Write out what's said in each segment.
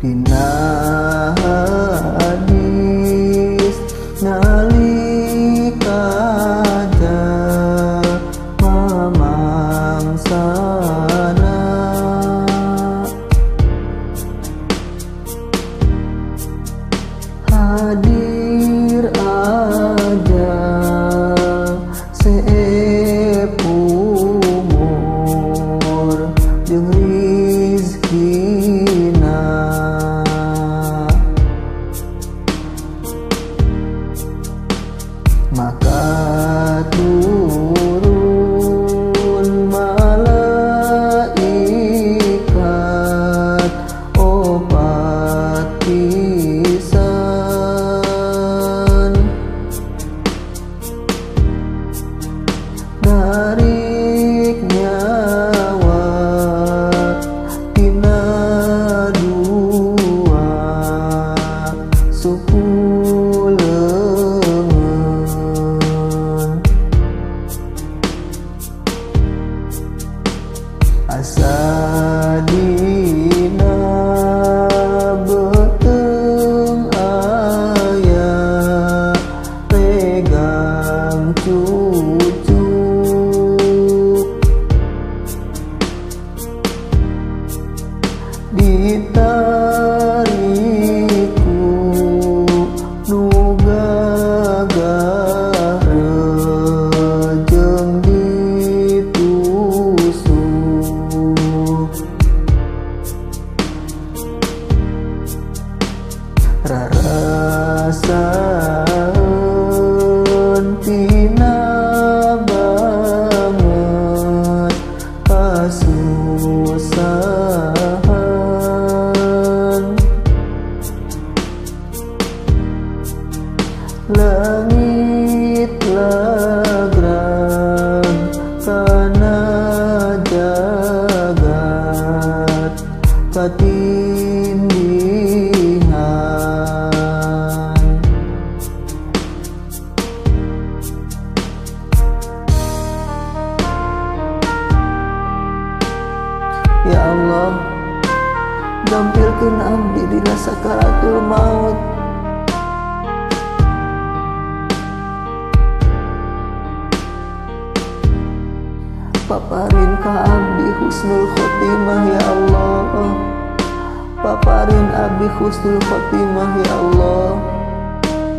Dina hadis nalika mamangsana hadir aja seumur jeung rizkina, maka turun malaikat opat pisan narik nyawa tina dua suku leungeun, asa dina beuteung aya pegang cucu ditariku nu gagah jeung ditusuk rarasaeun tina banget kasusahan langit lagrag kana jagat katindihan. Ya Allah, dampilkeun abdi dina sakaratul maut. Paparin ka abdi husnul khotimah ya Allah. Paparin abdi husnul khotimah ya Allah.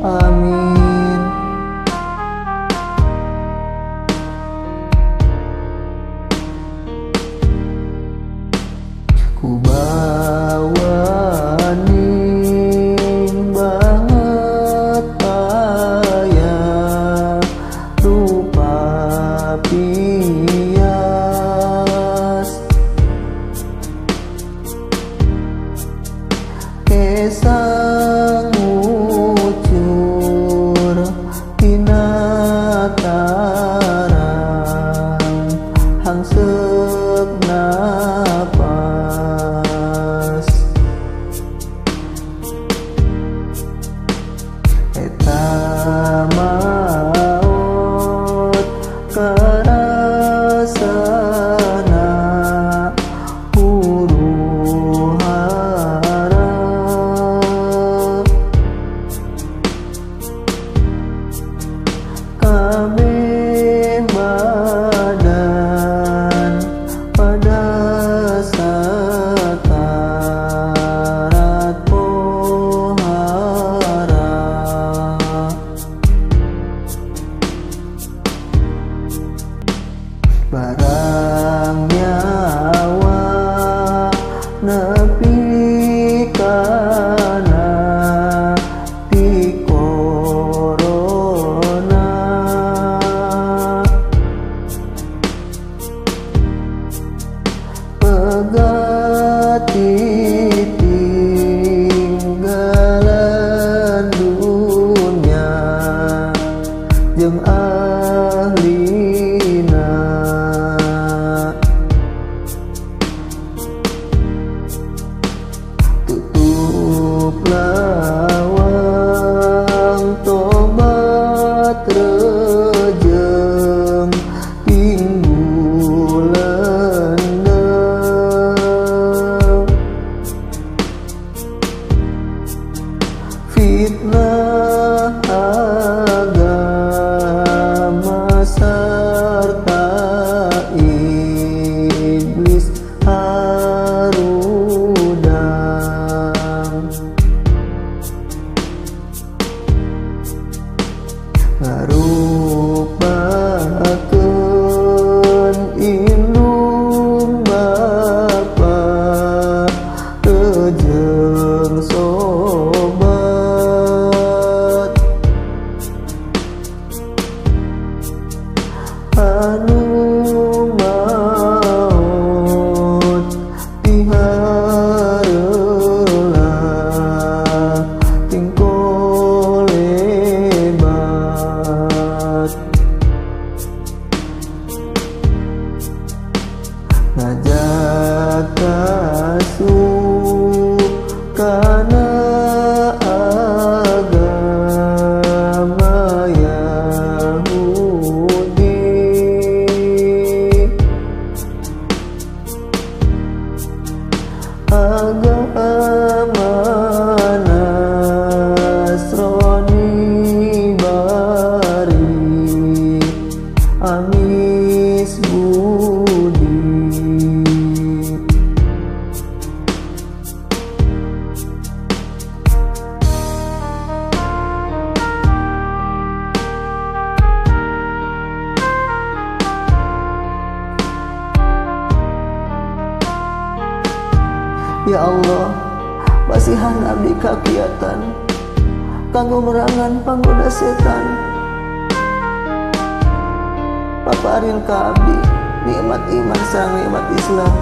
Amin. Ku bawaning banget aya rupa pias kesang ngucur tina tarang hangseuk napas eta maut karasana huru hara kabeh badan pada sakarat pohara barang nyawa nepi kana ti corona pegati tinggalan dunya jeung ahlina tutup lawang tobat rejeng tinggulan anu maut tihareula tingko lebat ngajak kasuh kana agama Yahudi agama Nasrani bari amis budi. Ya Allah, basihan abdi kakiatan kanggo merangan panggoda setan. Paparin ka abdi nikmat iman sareng nikmat Islam.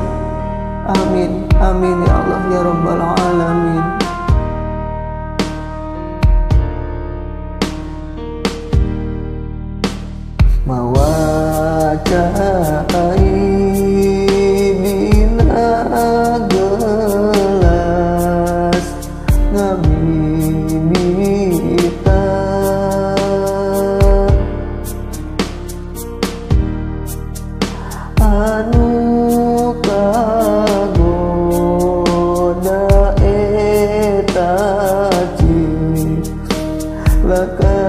Amin, amin ya Allah ya rabbal alamin. Mawaca gelas ngabibita anu kagoda eta lakanyata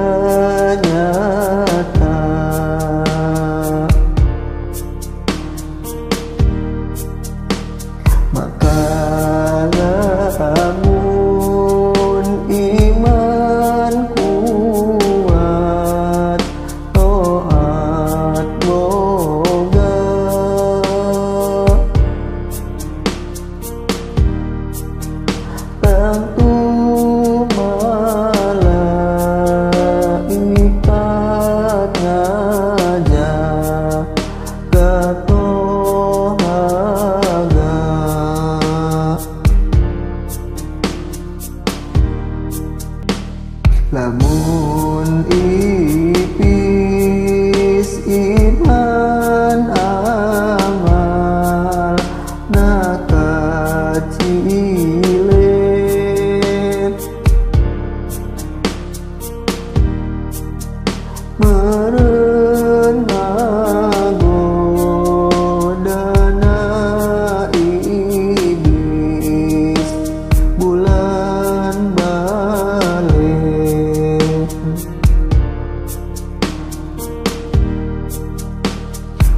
maka lamun iman kuat taat boga tentu malaikat ngajak katohaga lamun ipis iman amal nakacilet meureun magodana iblis bulan balik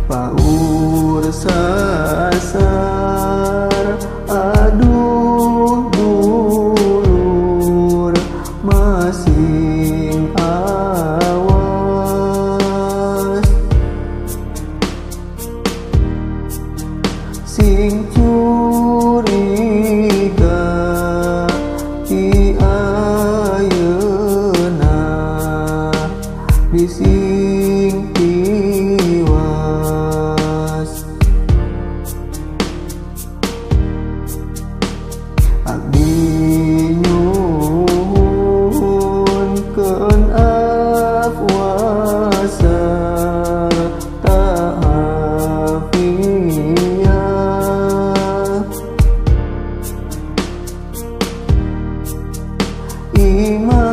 paur sasar aduh dulur masing awas sing curiga ti ayeuna bising tiwas abdi nyuhunkeun afwasa ta'afiyah iman